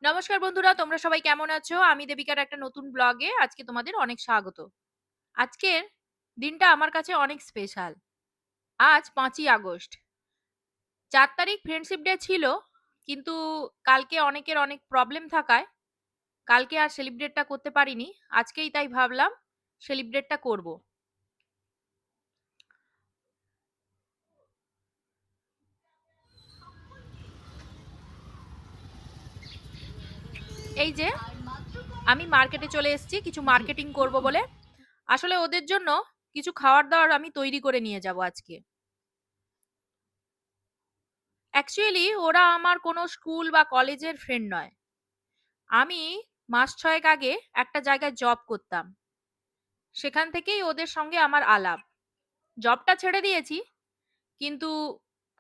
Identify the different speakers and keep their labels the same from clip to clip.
Speaker 1: নমস্কার বন্ধুরা, তোমরা সবাই কেমন আছো? আমি দেবিকার একটা নতুন ব্লগে আজকে তোমাদের অনেক স্বাগত। আজকের দিনটা আমার কাছে অনেক স্পেশাল। আজ ৫ই আগস্ট। ৪ তারিখ ফ্রেন্ডশিপ ডে ছিল, কিন্তু কালকে অনেকের অনেক প্রবলেম থাকায় কালকে আর সেলিব্রেটটা করতে পারিনি। আজকেই তাই ভাবলাম সেলিব্রেটটা করব। এই যে আমি মার্কেটে চলে এসেছি কিছু মার্কেটিং করব বলে। আসলে ওদের জন্য কিছু খাবার দাবার আমি তৈরি করে নিয়ে যাব আজকে। অ্যাকচুয়ালি ওরা আমার কোনো স্কুল বা কলেজের ফ্রেন্ড নয়। আমি মাস ৬ আগে একটা জায়গায় জব করতাম। সেখান থেকেই ওদের সঙ্গে আমার আলাপ। জবটা ছেড়ে দিয়েছি, কিন্তু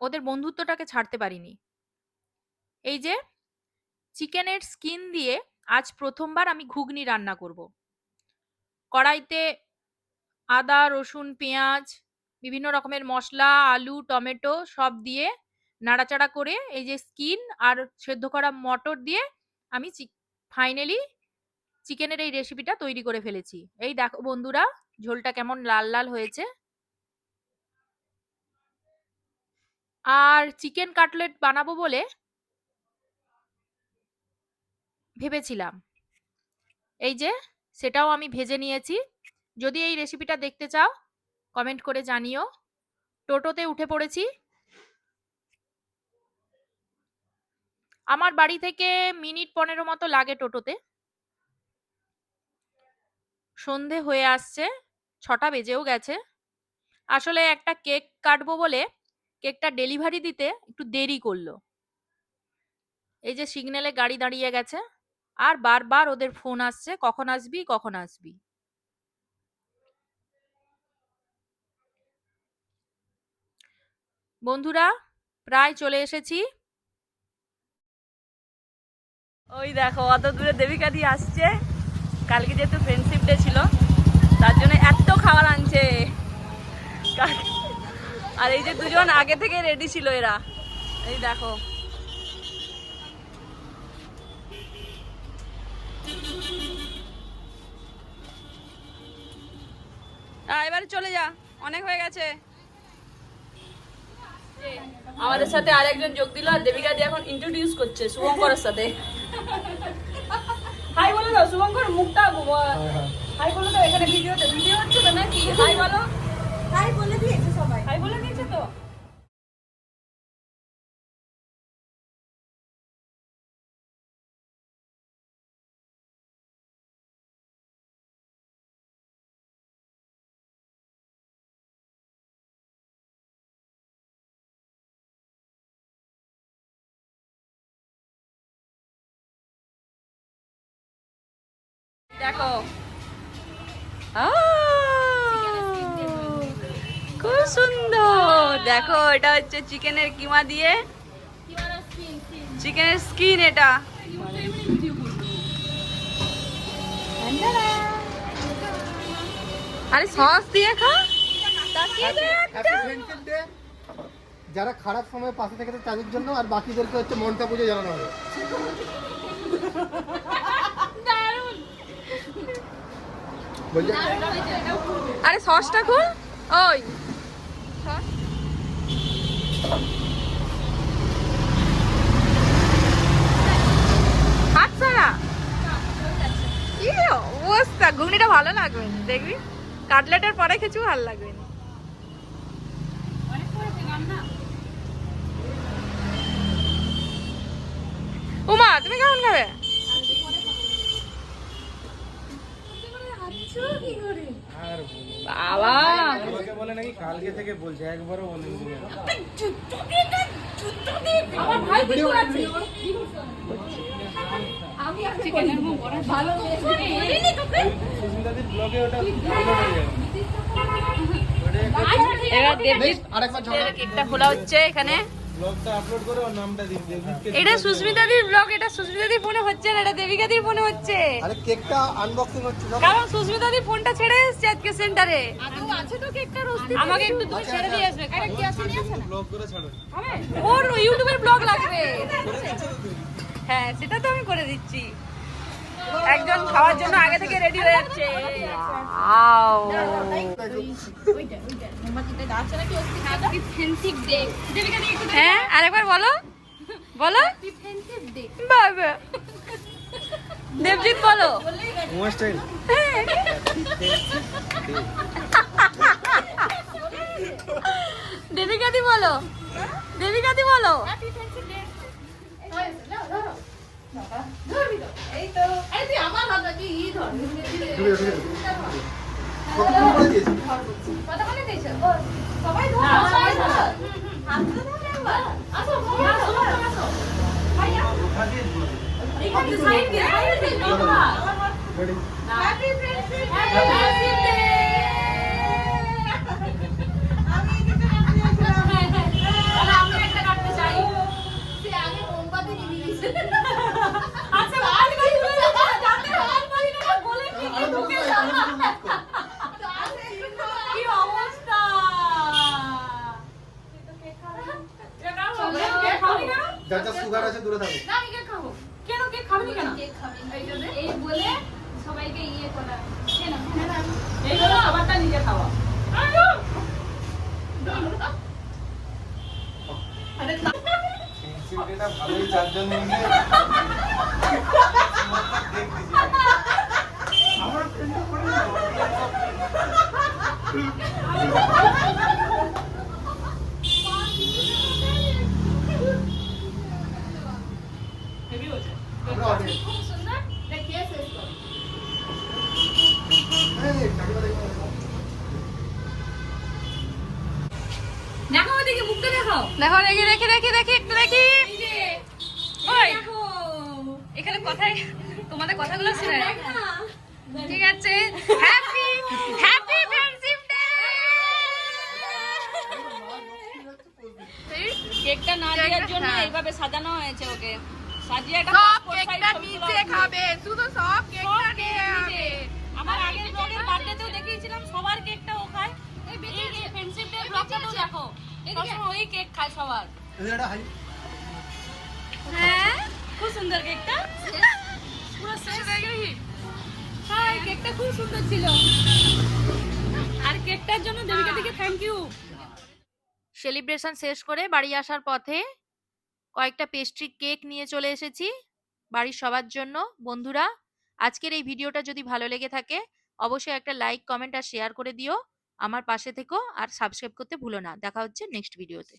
Speaker 1: ওদের বন্ধুত্বটাকে ছাড়তে পারিনি। এই যে চিকেনের স্কিন দিয়ে আজ প্রথমবার আমি ঘুগনি রান্না করব। কড়াইতে আদা, রসুন, পেঁয়াজ, বিভিন্ন রকমের মসলা, আলু, টমেটো সব দিয়ে নাড়াচাড়া করে এই যে স্কিন আর সেদ্ধ করা মটর দিয়ে আমি ফাইনালি চিকেনের এই রেসিপিটা তৈরি করে ফেলেছি। এই দেখো বন্ধুরা, ঝোলটা কেমন লাল লাল হয়েছে। আর চিকেন কাটলেট বানাবো বলে ভেবেছিলাম। এই যে সেটাও আমি ভেজে নিয়েছি। যদি এই রেসিপিটা দেখতে চাও কমেন্ট করে জানিও। টোটোতে উঠে পড়েছি। আমার বাড়ি থেকে মিনিট ১৫ মতো লাগে টোটোতে। সন্ধে হয়ে আসছে, ৬টা বেজেও গেছে। আসলে একটা কেক কাটবো বলে কেকটা ডেলিভারি দিতে একটু দেরি করলো। এই যে সিগন্যালে গাড়ি দাঁড়িয়ে গেছে, আর বারবার ওদের ফোন আসছে, কখন আসবি কখন আসবি। বন্ধুরা, প্রায় চলে এসেছি।
Speaker 2: ওই দেখো অত দূরে দেবিকা দি আসছে। কালকে যেহেতু ফ্রেন্ডশিপ ডে ছিল তার জন্য এত খাবার আনছে। আর এই যে দুজন আগে থেকে রেডি ছিল এরা। এই দেখো এবারে চলে যা, অনেক হয়ে গেছে। আমাদের সাথে আরেকজন যোগ দিল, আর দেবিকা দি এখন ইন্ট্রোডিউস করছে শুভঙ্করের সাথে। হাই বলে দাও শুভঙ্কর, মুখটা হাই বলে দাও। এখানে ভিডিওতে ভিডিও হচ্ছে তো নাকি? হাই বলো। হাই বলে দিয়েছে সবাই, হাই বলে দিয়েছে তো। দেখো খুব সুন্দর। দেখো এটা হচ্ছে চিকেনের কিমা দিয়ে চিকেনের স্কিন। এটা আরে সস দিয়ে খা।
Speaker 3: যারা খারাপ সময় পাশে থেকে তাদের জন্য, আর বাকিদেরকে হচ্ছে মনটা পুজো জানানো হবে।
Speaker 2: আরে সসটা খুল। ওই হাত ছাড়া কি অবস্থা। ঘুগনিটা ভালো লাগবে না, দেখবি কাটলেটের পরে কিছু ভালো লাগবে না। উমা তুমি কেমন খাবে? বাবা
Speaker 3: আমাকে বলে নাকি কালকে থেকে বলছে, একবারও বলেনি।
Speaker 2: আমার ভাই ভিডিও আছে। আমি আজকে ভালো বলিনি তোকে।
Speaker 3: সুস্মিতাদির ব্লগে ওটা আপলোড হয়ে যাবে।
Speaker 2: এবার দেবজিৎ কেকটা খোলা হচ্ছে এখানে।
Speaker 3: ব্লগটা আপলোড করে ওর নামটা দিন।
Speaker 2: এটা সুস্মিতাদির ব্লগ। এটা সুস্মিতাদির ফোনে হচ্ছে না, এটা দেবিকাদির ফোনে হচ্ছে।
Speaker 3: আরে কেকটা আনবক্সিং হচ্ছে সব।
Speaker 2: কারণ সুস্মিতাদির ফোনটা ছেড়ে এসেছে আজকে সেন্টারে। আছে তো কেকটার অস্তিত্ব। আমাকে একটু দূরে ছেড়ে দিয়ে আসবে। কারেক্ট কি আসে নিয়ে আসে না।
Speaker 3: ব্লগ করে ছাড়ো।
Speaker 2: ওর ইউটিউবের ব্লগ লাগবে। হ্যাঁ সেটা তো আমি করে দিচ্ছি। একজন খাওয়ার জন্য আগে থেকে রেডি হয়ে যাচ্ছে। ওয়াও হ্যাঁ আরেকবার বলো বলো বাবা দেবজিৎ বলো। দেবিকাদি বলো দেবিকাদি বলো।
Speaker 3: যার যার সুগার আছে দূরে থাকো। ভালোই চারজন মিলে আমরা অনেক
Speaker 2: দেখো দেখি দেখি দেখি দেখি একটু দেখি। ওই এখানে কথাই তোমাদের কথাগুলো শুনে ঠিক আছে। Happy happy friendship day. কেকটা না দেওয়ার জন্য এইভাবে সাজানো হয়েছে ওকে সাজিয়ে একটা কেকটা নিচে খাবে শুধু সব কেকটা নিয়ে যাবে। আমার আগের ব্লগের বার্থডেতেও দেখিয়েছিলাম সবার কেকটা ও খায়। এই ফ্রেন্ডশিপ ডে ব্লগটাও দেখো সবসময় ওই কেক খায় সবার। হ্যাঁ খুব সুন্দর কেকটা পুরো শেষ হয়ে গেলি। হ্যাঁ কেকটা খুব সুন্দর ছিল আর কেকটার জন্য দেবিকা দিকে থ্যাংক ইউ।
Speaker 1: সেলিব্রেশন শেষ করে বাড়ি আসার পথে কয়েকটা পেস্ট্রি কেক নিয়ে চলে এসেছি বাড়ির সবার জন্য। বন্ধুরা আজকের এই ভিডিওটা যদি ভালো লেগে থাকে অবশ্যই একটা লাইক কমেন্ট আর শেয়ার করে দিও। আমার পাশে থেকো আর সাবস্ক্রাইব করতে ভুলো না। দেখা হচ্ছে নেক্সট ভিডিওতে।